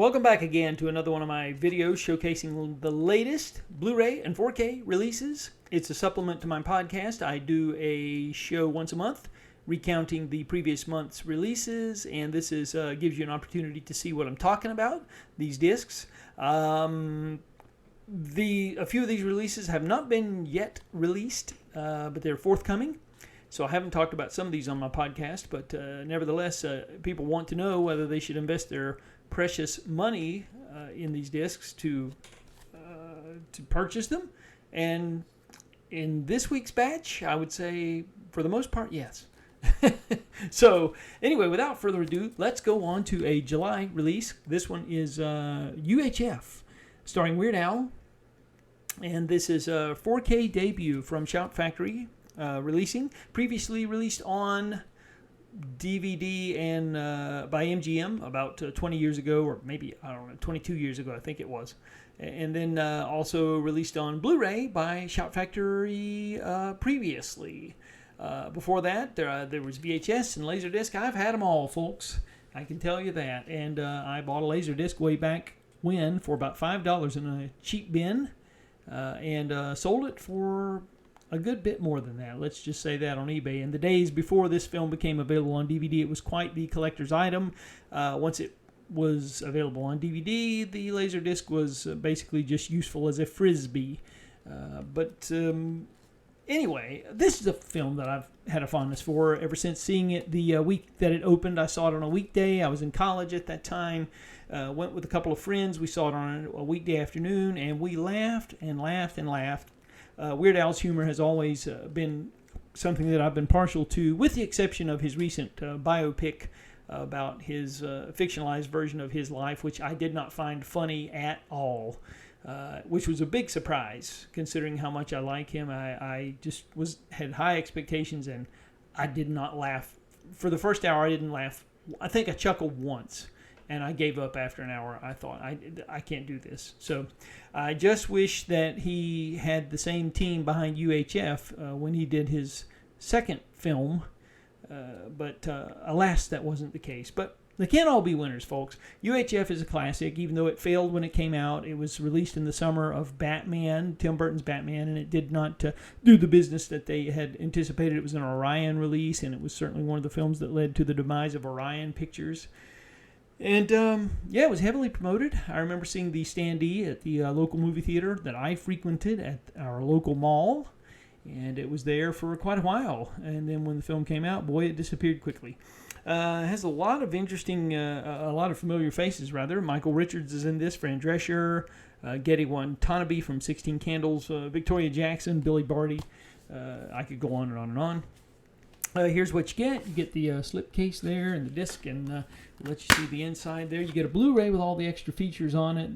Welcome back again to another one of my videos showcasing the latest Blu-ray and 4K releases. It's a supplement to my podcast. I do a show once a month recounting the previous month's releases, and this is gives you an opportunity to see what I'm talking about, these discs. A few of these releases have not been yet released, but they're forthcoming. So I haven't talked about some of these on my podcast, but nevertheless, people want to know whether they should invest their precious money in these discs to purchase them. And in this week's batch, I would say, for the most part, yes. So anyway, without further ado, let's go on to a July release. This one is UHF, starring Weird Al. And this is a 4K debut from Shout Factory, previously released on DVD and by MGM about 20 years ago, or maybe, 22 years ago, I think it was. And then also released on Blu-ray by Shout Factory previously. Before that, there was VHS and Laserdisc. I've had them all, folks. I can tell you that. And I bought a Laserdisc way back when for about $5 in a cheap bin, and sold it for a good bit more than that. Let's just say that on eBay. In the days before this film became available on DVD, it was quite the collector's item. Once it was available on DVD, the Laserdisc was basically just useful as a frisbee. Anyway, this is a film that I've had a fondness for ever since seeing it the week that it opened. I saw it on a weekday. I was in college at that time. Went with a couple of friends. We saw it on a weekday afternoon, and we laughed and laughed and laughed. Weird Al's humor has always been something that I've been partial to, with the exception of his recent biopic about his fictionalized version of his life, which I did not find funny at all, which was a big surprise considering how much I like him. I just had high expectations, and I did not laugh. For the first hour, I didn't laugh. I think I chuckled once, and I gave up after an hour. I thought, I can't do this. So I just wish that he had the same team behind UHF when he did his second film. But alas, that wasn't the case. But they can't all be winners, folks. UHF is a classic, even though it failed when it came out. It was released in the summer of Batman, Tim Burton's Batman, and it did not do the business that they had anticipated. It was an Orion release, and it was certainly one of the films that led to the demise of Orion Pictures. And, it was heavily promoted. I remember seeing the standee at the local movie theater that I frequented at our local mall. And it was there for quite a while. And then when the film came out, boy, it disappeared quickly. It has a lot of interesting, a lot of familiar faces, rather. Michael Richards is in this, Fran Drescher, Getty Watanabe from 16 Candles, Victoria Jackson, Billy Barty. I could go on and on and on. Here's what you get. You get the slipcase there and the disc, and let you see the inside there. You get a Blu-ray with all the extra features on it,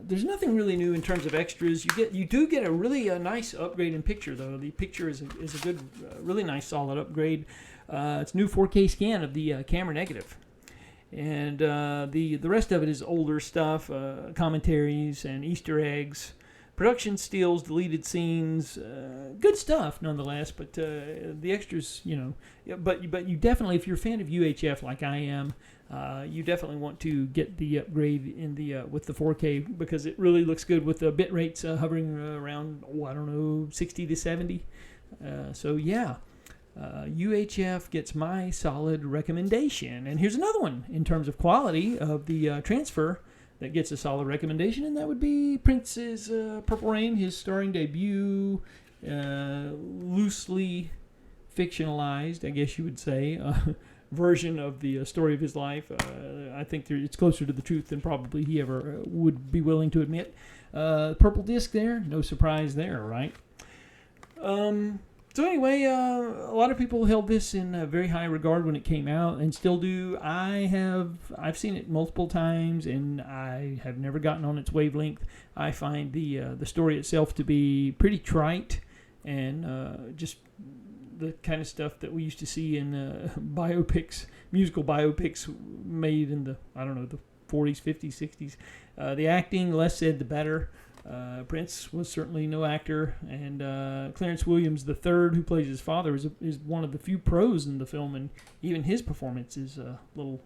there's nothing really new in terms of extras. You do get a really nice upgrade in picture, though. The picture is a good, really nice, solid upgrade. It's a new 4K scan of the camera negative. And the rest of it is older stuff, commentaries and Easter eggs. Production stills, deleted scenes, good stuff nonetheless. But the extras, but you definitely, if you're a fan of UHF like I am, you definitely want to get the upgrade in the with the 4K, because it really looks good with the bit rates hovering around 60 to 70. UHF gets my solid recommendation. And here's another one in terms of quality of the transfer that gets a solid recommendation, and that would be Prince's Purple Rain, his starring debut, loosely fictionalized, I guess you would say, version of the story of his life. I think it's closer to the truth than probably he ever would be willing to admit. Purple disc there, no surprise there, right? So anyway, a lot of people held this in very high regard when it came out, and still do. I've seen it multiple times, and I have never gotten on its wavelength. I find the story itself to be pretty trite, and just the kind of stuff that we used to see in biopics, musical biopics made in the 40s, 50s, 60s. The acting, less said the better. Prince was certainly no actor, and Clarence Williams III, who plays his father, is one of the few pros in the film, and even his performance is a little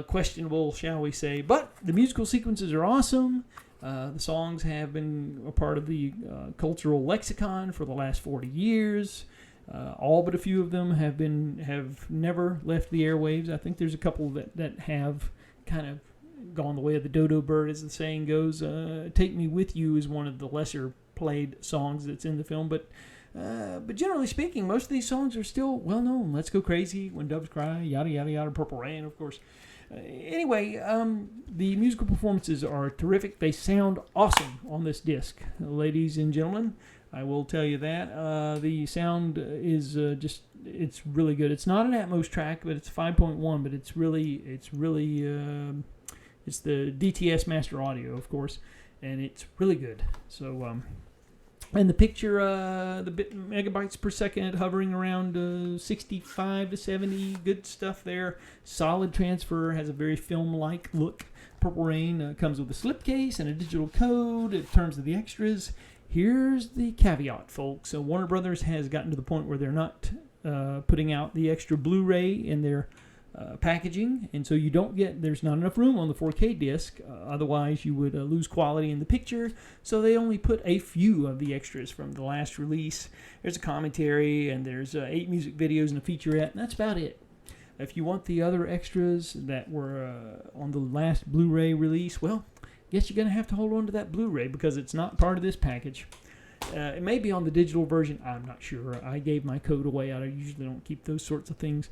questionable, shall we say. But the musical sequences are awesome. The songs have been a part of the cultural lexicon for the last 40 years. All but a few of them have never left the airwaves. I think there's a couple that have kind of gone the way of the dodo bird, as the saying goes. Take Me With You is one of the lesser played songs that's in the film, but generally speaking, most of these songs are still well known. Let's Go Crazy, When Doves Cry, yada yada yada, Purple Rain, of course. Anyway, the musical performances are terrific. They sound awesome on this disc, ladies and gentlemen. I will tell you that. The sound is it's really good. It's not an Atmos track, but it's 5.1, but it's the DTS Master Audio, of course, and it's really good. So, and the picture, the megabytes per second hovering around 65 to 70, good stuff there. Solid transfer, has a very film-like look. Purple Rain comes with a slipcase and a digital code in terms of the extras. Here's the caveat, folks. So Warner Brothers has gotten to the point where they're not putting out the extra Blu-ray in their packaging, and so there's not enough room on the 4K disc. Otherwise, you would lose quality in the picture. So they only put a few of the extras from the last release. There's a commentary, and there's 8 music videos and a featurette, and that's about it. If you want the other extras that were on the last Blu-ray release, well, guess you're going to have to hold on to that Blu-ray because it's not part of this package. It may be on the digital version. I'm not sure. I gave my code away. I usually don't keep those sorts of things.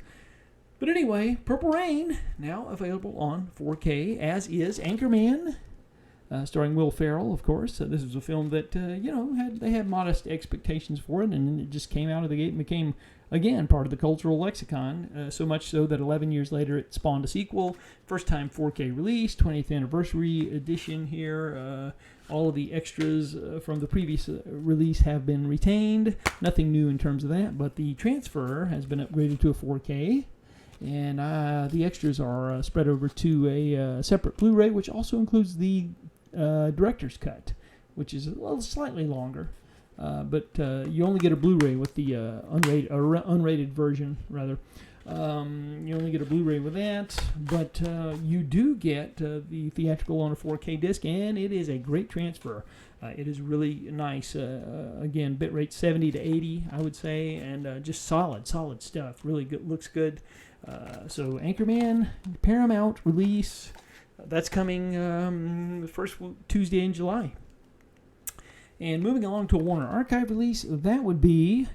But anyway, Purple Rain, now available on 4K, as is Anchorman, starring Will Ferrell, of course. This was a film that, they had modest expectations for it, and it just came out of the gate and became, again, part of the cultural lexicon, so much so that 11 years later it spawned a sequel. First time 4K release, 20th anniversary edition here. All of the extras from the previous release have been retained. Nothing new in terms of that, but the transfer has been upgraded to a 4K. And the extras are spread over to a separate Blu-ray, which also includes the director's cut, which is a little slightly longer. But you only get a Blu-ray with the unrated version, rather. You only get a Blu-ray with that, but you do get the theatrical on a 4K disc, and it is a great transfer. It is really nice. Again, bitrate 70 to 80, I would say, and just solid stuff. Really good, looks good. So Anchorman, Paramount release, that's coming the first Tuesday in July. And moving along to a Warner Archive release, that would be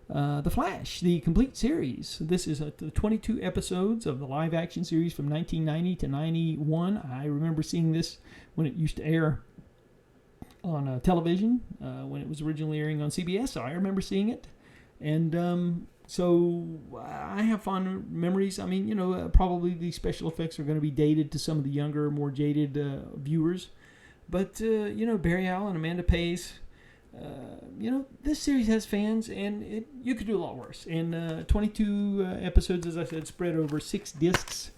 The Flash, the complete series. This is the 22 episodes of the live-action series from 1990 to 91. I remember seeing this when it used to air on television, when it was originally airing on CBS. So I remember seeing it. And so I have fond memories. I mean, probably the special effects are going to be dated to some of the younger, more jaded viewers. But, Barry Allen, Amanda Pays, this series has fans, and you could do a lot worse. And 22 episodes, as I said, spread over 6 discs.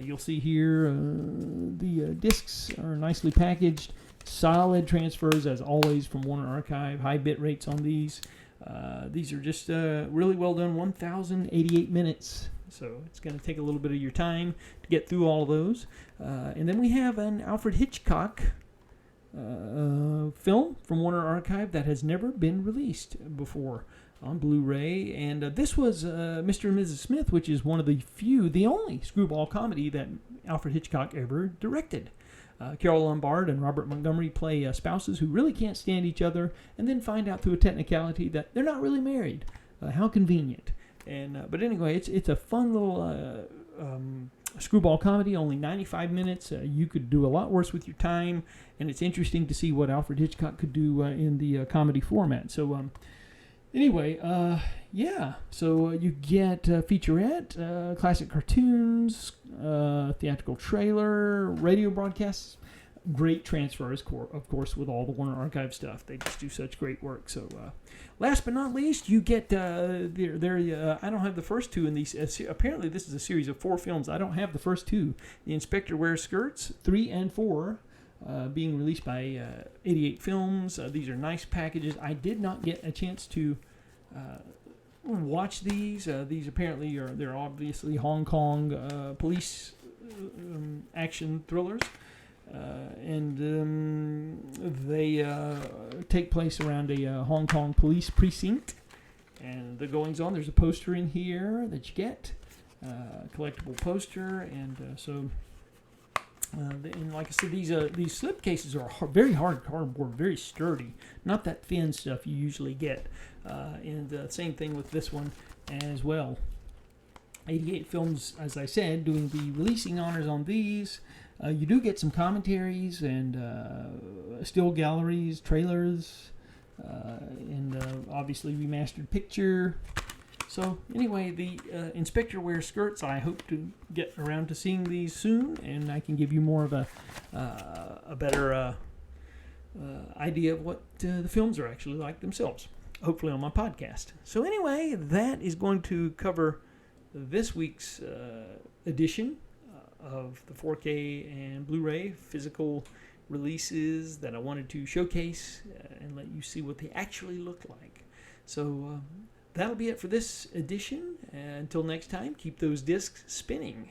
You'll see here the discs are nicely packaged. Solid transfers, as always, from Warner Archive. High bit rates on these. These are just really well done, 1,088 minutes. So it's going to take a little bit of your time to get through all of those. And then we have an Alfred Hitchcock film from Warner Archive that has never been released before on Blu-ray. And this was Mr. and Mrs. Smith, which is one of the only screwball comedy that Alfred Hitchcock ever directed. Carol Lombard and Robert Montgomery play spouses who really can't stand each other, and then find out through a technicality that they're not really married. How convenient! And but anyway, it's a fun little screwball comedy. Only 95 minutes. You could do a lot worse with your time, and it's interesting to see what Alfred Hitchcock could do in the comedy format. So anyway, so you get featurette, classic cartoons, theatrical trailer, radio broadcasts, great transfers, of course, with all the Warner Archive stuff. They just do such great work. So last but not least, you get, I don't have the first two in these. Apparently, this is a series of 4 films. I don't have the first 2. The Inspector Wears Skirts, 3 and 4. Being released by 88 Films. These are nice packages. I did not get a chance to watch these. These apparently they're obviously Hong Kong police action thrillers. And they take place around a Hong Kong police precinct. And the goings on, there's a poster in here that you get, collectible poster. And and like I said, these slip cases are very hard cardboard, very sturdy. Not that thin stuff you usually get. And same thing with this one as well. 88 Films, as I said, doing the releasing honors on these. You do get some commentaries and still galleries, trailers, and obviously remastered picture. So anyway, the Inspector Wears Skirts, I hope to get around to seeing these soon, and I can give you more of a better idea of what the films are actually like themselves, hopefully on my podcast. So anyway, that is going to cover this week's edition of the 4K and Blu-ray physical releases that I wanted to showcase and let you see what they actually look like. So that'll be it for this edition. Until next time, keep those discs spinning.